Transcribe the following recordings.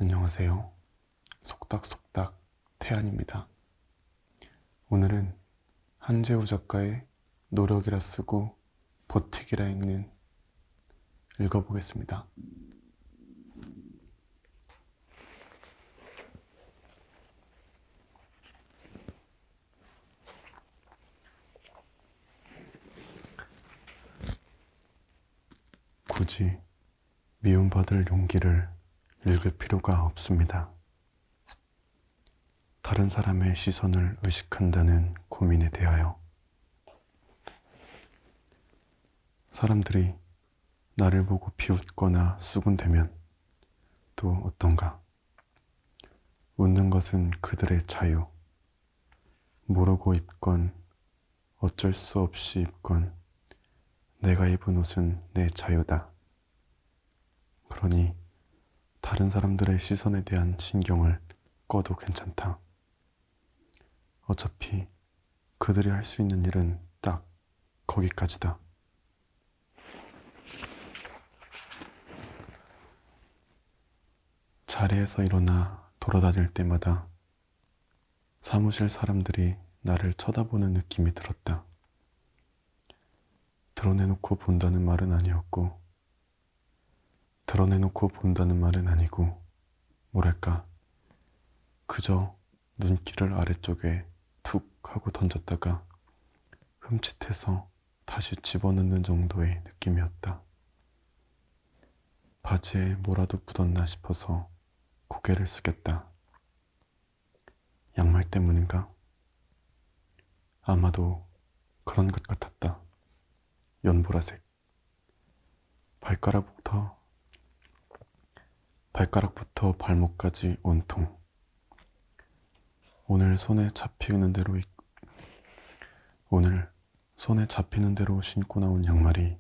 안녕하세요. 속닥속닥 태안입니다. 오늘은 한재우 작가의 노력이라 쓰고 버티기라 읽는 읽어보겠습니다. 굳이 미움받을 용기를 읽을 필요가 없습니다. 다른 사람의 시선을 의식한다는 고민에 대하여 사람들이 나를 보고 비웃거나 수군대면 또 어떤가? 웃는 것은 그들의 자유. 모르고 입건 어쩔 수 없이 입건 내가 입은 옷은 내 자유다. 그러니 다른 사람들의 시선에 대한 신경을 꺼도 괜찮다. 어차피 그들이 할 수 있는 일은 딱 거기까지다. 자리에서 일어나 돌아다닐 때마다 사무실 사람들이 나를 쳐다보는 느낌이 들었다. 드러내놓고 본다는 말은 아니었고, 드러내놓고 본다는 말은 아니고, 뭐랄까, 그저 눈길을 아래쪽에 툭 하고 던졌다가 흠칫해서 다시 집어넣는 정도의 느낌이었다. 바지에 뭐라도 묻었나 싶어서 고개를 숙였다. 양말 때문인가? 아마도 그런 것 같았다. 연보라색. 발가락부터 발목까지 온통. 오늘 손에 잡히는 대로 신고 나온 양말이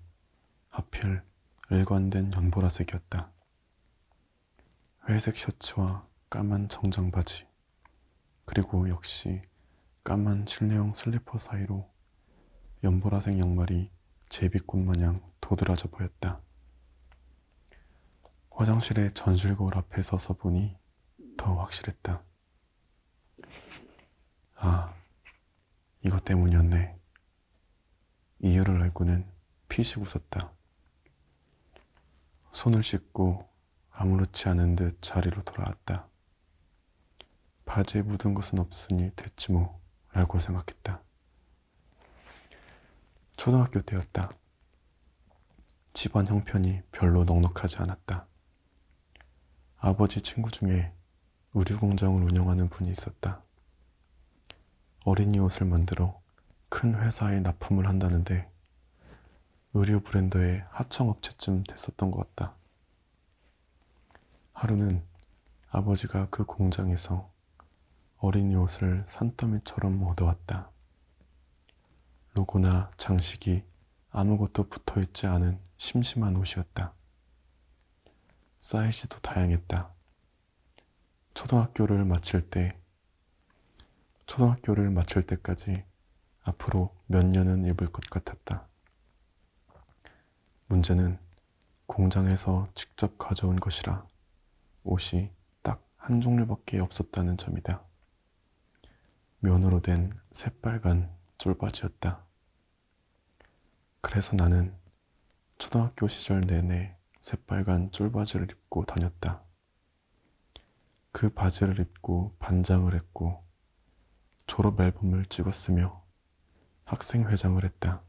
하필 일관된 연보라색이었다. 회색 셔츠와 까만 정장 바지, 그리고 역시 까만 실내용 슬리퍼 사이로 연보라색 양말이 제비꽃 마냥 도드라져 보였다. 화장실의 전실거울 앞에 서서 보니 더 확실했다. 아, 이것 때문이었네. 이유를 알고는 피식 웃었다. 손을 씻고 아무렇지 않은 듯 자리로 돌아왔다. 바지에 묻은 것은 없으니 됐지 뭐 라고 생각했다. 초등학교 때였다. 집안 형편이 별로 넉넉하지 않았다. 아버지 친구 중에 의류 공장을 운영하는 분이 있었다. 어린이 옷을 만들어 큰 회사에 납품을 한다는데 의류 브랜드의 하청업체쯤 됐었던 것 같다. 하루는 아버지가 그 공장에서 어린이 옷을 산더미처럼 얻어왔다. 로고나 장식이 아무것도 붙어있지 않은 심심한 옷이었다. 사이즈도 다양했다. 초등학교를 마칠 때까지 앞으로 몇 년은 입을 것 같았다. 문제는 공장에서 직접 가져온 것이라 옷이 딱 한 종류밖에 없었다는 점이다. 면으로 된 새빨간 쫄바지였다. 그래서 나는 초등학교 시절 내내 새빨간 쫄바지를 입고 다녔다. 그 바지를 입고 반장을 했고 졸업 앨범을 찍었으며 학생회장을 했다.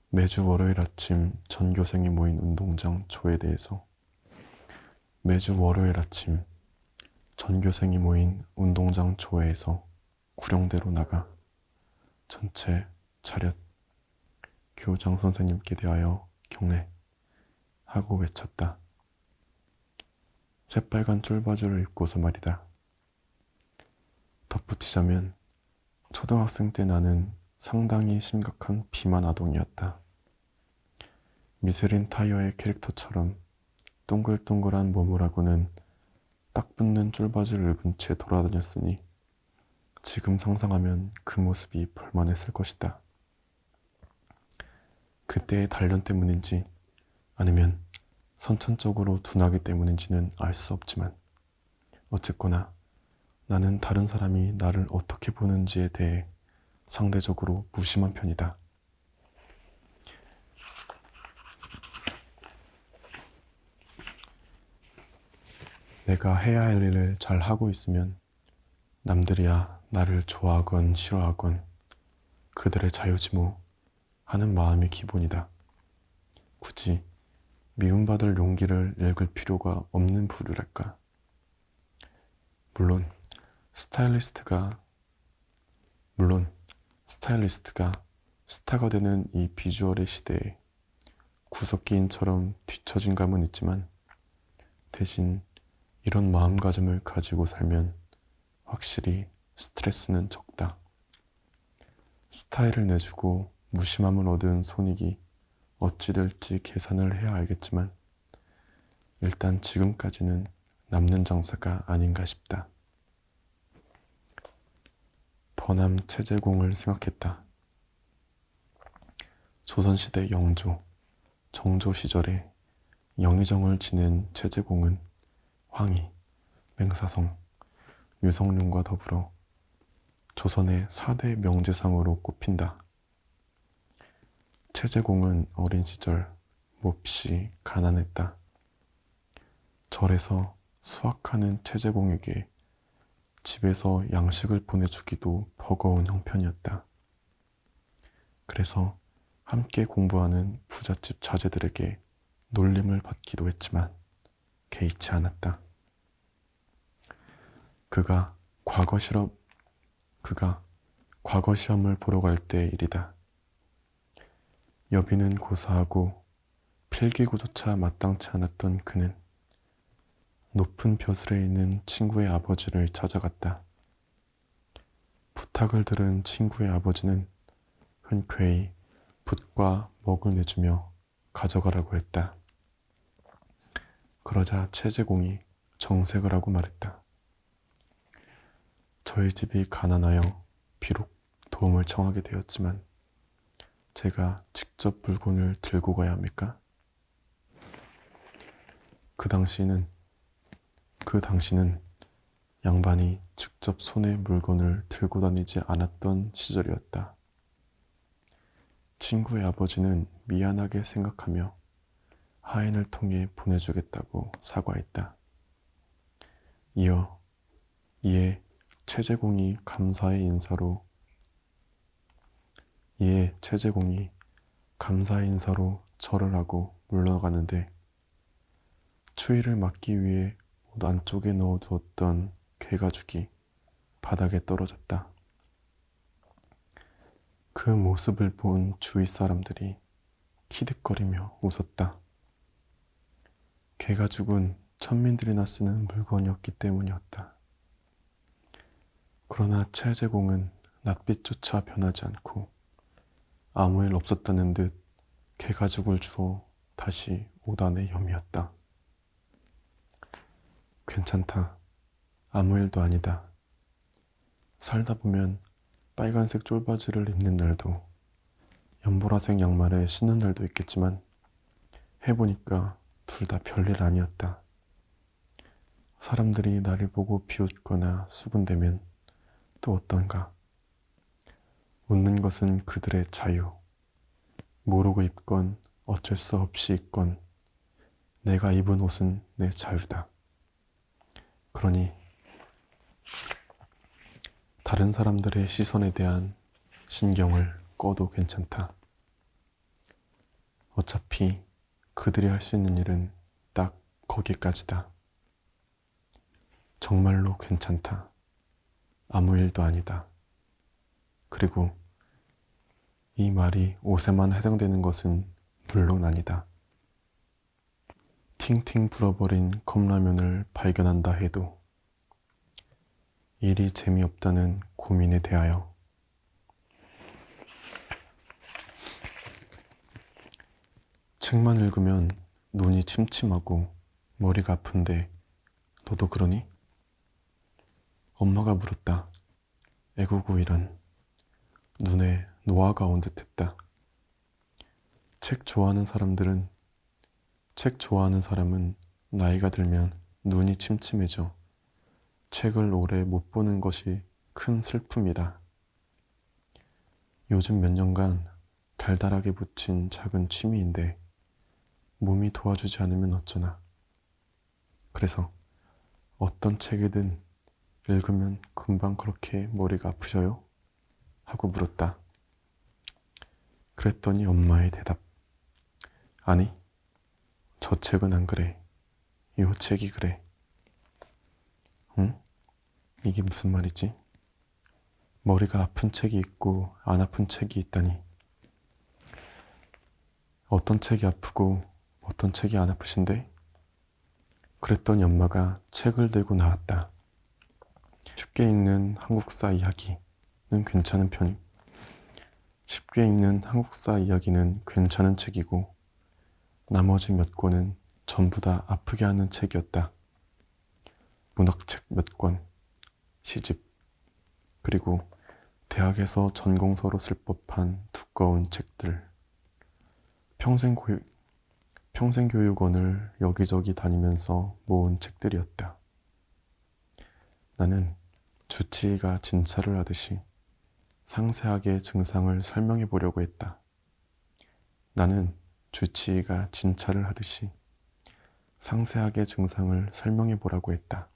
매주 월요일 아침 전교생이 모인 운동장 조회대에서 구령대로 나가 전체 차렷 교장 선생님께 대하여 경례 하고 외쳤다. 새빨간 쫄바지를 입고서 말이다. 덧붙이자면 초등학생 때 나는 상당히 심각한 비만 아동이었다. 미쉐린 타이어의 캐릭터처럼 동글동글한 몸을하고는 딱 붙는 쫄바지를 입은 채 돌아다녔으니 지금 상상하면 그 모습이 볼만했을 것이다. 그때의 단련 때문인지 아니면 선천적으로 둔하기 때문인지는 알 수 없지만 어쨌거나 나는 다른 사람이 나를 어떻게 보는지에 대해 상대적으로 무심한 편이다. 내가 해야 할 일을 잘 하고 있으면 남들이야 나를 좋아하건 싫어하건 그들의 자유지 뭐 하는 마음이 기본이다. 굳이 미움받을 용기를 읽을 필요가 없는 부류랄까. 물론 스타일리스트가 스타가 되는 이 비주얼의 시대에 구석기인처럼 뒤처진 감은 있지만 대신 이런 마음가짐을 가지고 살면 확실히 스트레스는 적다. 스타일을 내주고 무심함을 얻은 손익이 어찌 될지 계산을 해야 알겠지만 일단 지금까지는 남는 장사가 아닌가 싶다. 번암 체제공을 생각했다. 조선시대 영조, 정조 시절에 영의정을 지낸 체제공은 황희, 맹사성, 유성룡과 더불어 조선의 4대 명재상으로 꼽힌다. 체제공은 어린 시절 몹시 가난했다. 절에서 수학하는 체제공에게 집에서 양식을 보내주기도 버거운 형편이었다. 그래서 함께 공부하는 부잣집 자제들에게 놀림을 받기도 했지만 개의치 않았다. 그가 과거 시험을 보러 갈 때의 일이다. 여비는 고사하고 필기구조차 마땅치 않았던 그는 높은 벼슬에 있는 친구의 아버지를 찾아갔다. 부탁을 들은 친구의 아버지는 흔쾌히 붓과 먹을 내주며 가져가라고 했다. 그러자 체제공이 정색을 하고 말했다. 저희 집이 가난하여 비록 도움을 청하게 되었지만 제가 직접 물건을 들고 가야 합니까? 그 당시는 양반이 직접 손에 물건을 들고 다니지 않았던 시절이었다. 친구의 아버지는 미안하게 생각하며 하인을 통해 보내주겠다고 사과했다. 이에 체제공이 감사의 인사로 절을 하고 물러가는데 추위를 막기 위해 옷 안쪽에 넣어두었던 개가죽이 바닥에 떨어졌다. 그 모습을 본 주위 사람들이 키득거리며 웃었다. 개가죽은 천민들이나 쓰는 물건이었기 때문이었다. 그러나 체제공은 낯빛조차 변하지 않고 아무 일 없었다는 듯 개가죽을 주워 다시 옷 안에 여미었다. 괜찮다. 아무 일도 아니다. 살다 보면 빨간색 쫄바지를 입는 날도 연보라색 양말을 신는 날도 있겠지만 해보니까 둘 다 별일 아니었다. 사람들이 나를 보고 비웃거나 수군대면 또 어떤가. 웃는 것은 그들의 자유. 모르고 입건 어쩔 수 없이 입건 내가 입은 옷은 내 자유다. 그러니 다른 사람들의 시선에 대한 신경을 꺼도 괜찮다. 어차피 그들이 할 수 있는 일은 딱 거기까지다. 정말로 괜찮다. 아무 일도 아니다. 그리고 이 말이 옷에만 해당되는 것은 물론 아니다. 팅팅 불어버린 컵라면을 발견한다 해도 일이 재미없다는 고민에 대하여 책만 읽으면 눈이 침침하고 머리가 아픈데 너도 그러니? 엄마가 물었다. 애구구 이런. 눈에 노화가 온 듯했다. 책 좋아하는 사람들은 책 좋아하는 사람은 나이가 들면 눈이 침침해져 책을 오래 못 보는 것이 큰 슬픔이다. 요즘 몇 년간 달달하게 붙인 작은 취미인데 몸이 도와주지 않으면 어쩌나. 그래서 어떤 책이든 읽으면 금방 그렇게 머리가 아프셔요? 하고 물었다. 그랬더니 엄마의 대답. 아니, 저 책은 안 그래. 요 책이 그래. 응? 이게 무슨 말이지? 머리가 아픈 책이 있고 안 아픈 책이 있다니. 어떤 책이 아프고 어떤 책이 안 아프신데? 그랬더니 엄마가 책을 들고 나왔다. 쉽게 읽는 한국사 이야기는 괜찮은 편이. 쉽게 읽는 한국사 이야기는 괜찮은 책이고 나머지 몇 권은 전부 다 아프게 하는 책이었다. 문학책 몇 권, 시집, 그리고 대학에서 전공서로 쓸 법한 두꺼운 책들. 평생교육원을 여기저기 다니면서 모은 책들이었다. 나는 주치의가 진찰을 하듯이 상세하게 증상을 설명해 보려고 했다. 나는 주치의가 진찰을 하듯이 상세하게 증상을 설명해 보라고 했다.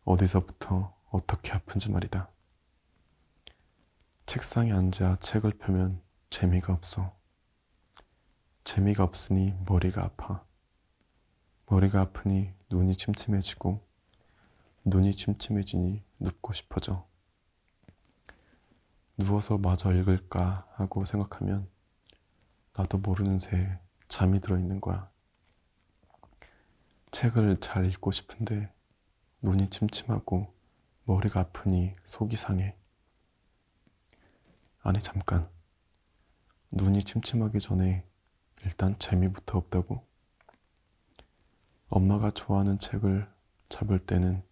어디서부터 어떻게 아픈지 말이다. 책상에 앉아 책을 펴면 재미가 없어. 재미가 없으니 머리가 아파. 머리가 아프니 눈이 침침해지고 눈이 침침해지니 눕고 싶어져. 누워서 마저 읽을까 하고 생각하면 나도 모르는 새에 잠이 들어있는 거야. 책을 잘 읽고 싶은데 눈이 침침하고 머리가 아프니 속이 상해. 아니 잠깐. 눈이 침침하기 전에 일단 재미부터 없다고? 엄마가 좋아하는 책을 잡을 때는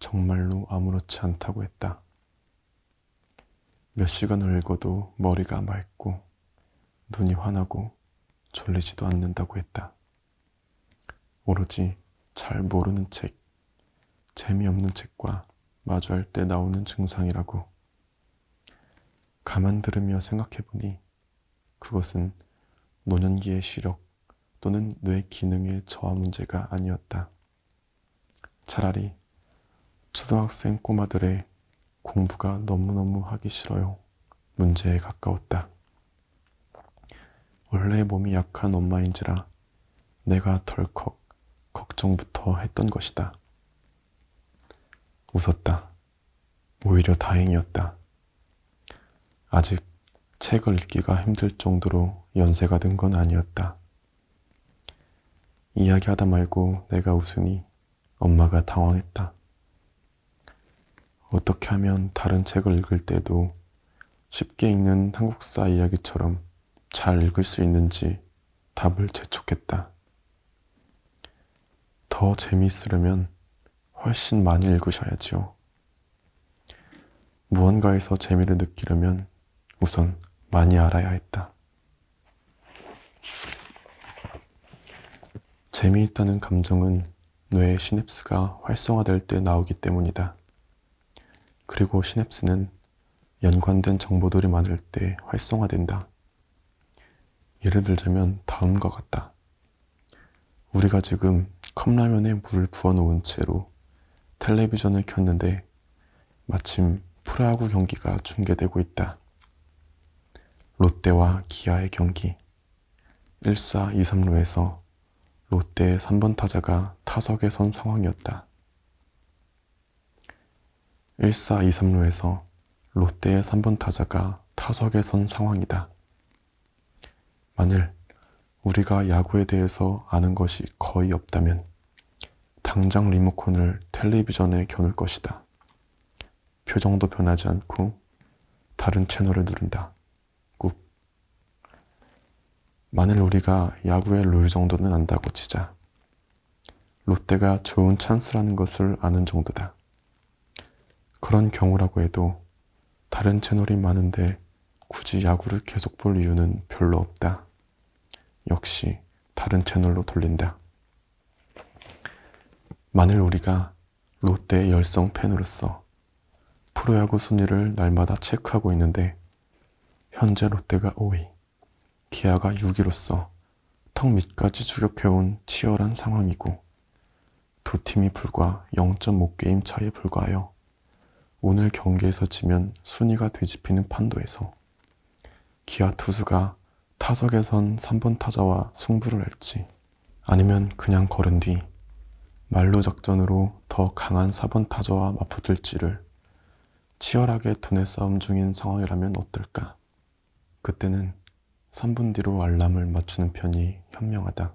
정말로 아무렇지 않다고 했다. 몇 시간을 읽어도 머리가 맑고 눈이 환하고 졸리지도 않는다고 했다. 오로지 잘 모르는 책, 재미없는 책과 마주할 때 나오는 증상이라고. 가만 들으며 생각해보니 그것은 노년기의 시력 또는 뇌 기능의 저하 문제가 아니었다. 차라리 초등학생 꼬마들의 공부가 너무너무 하기 싫어요 문제에 가까웠다. 원래 몸이 약한 엄마인지라 내가 덜컥 걱정부터 했던 것이다. 웃었다. 오히려 다행이었다. 아직 책을 읽기가 힘들 정도로 연세가 든 건 아니었다. 이야기하다 말고 내가 웃으니 엄마가 당황했다. 어떻게 하면 다른 책을 읽을 때도 쉽게 읽는 한국사 이야기처럼 잘 읽을 수 있는지 답을 재촉했다. 더 재미있으려면 훨씬 많이 읽으셔야지요. 무언가에서 재미를 느끼려면 우선 많이 알아야 했다. 재미있다는 감정은 뇌의 시냅스가 활성화될 때 나오기 때문이다. 그리고 시냅스는 연관된 정보들이 많을 때 활성화된다. 예를 들자면 다음과 같다. 우리가 지금 컵라면에 물을 부어놓은 채로 텔레비전을 켰는데 마침 프로야구 경기가 중계되고 있다. 롯데와 기아의 경기. 1사 2, 3루에서 롯데의 3번 타자가 타석에 선 상황이었다. 1사 2, 3루에서 롯데의 3번 타자가 타석에 선 상황이다. 만일 우리가 야구에 대해서 아는 것이 거의 없다면 당장 리모컨을 텔레비전에 겨눌 것이다. 표정도 변하지 않고 다른 채널을 누른다. 꾹. 만일 우리가 야구의 룰 정도는 안다고 치자. 롯데가 좋은 찬스라는 것을 아는 정도다. 그런 경우라고 해도 다른 채널이 많은데 굳이 야구를 계속 볼 이유는 별로 없다. 역시 다른 채널로 돌린다. 만일 우리가 롯데의 열성 팬으로서 프로야구 순위를 날마다 체크하고 있는데 현재 롯데가 5위, 기아가 6위로서 턱 밑까지 추격해온 치열한 상황이고 두 팀이 불과 0.5게임 차이에 불과하여 오늘 경기에서 지면 순위가 뒤집히는 판도에서 기아 투수가 타석에선 3번 타자와 승부를 할지 아니면 그냥 거른 뒤 만루작전으로 더 강한 4번 타자와 맞붙을지를 치열하게 두뇌 싸움 중인 상황이라면 어떨까? 그때는 3분 뒤로 알람을 맞추는 편이 현명하다.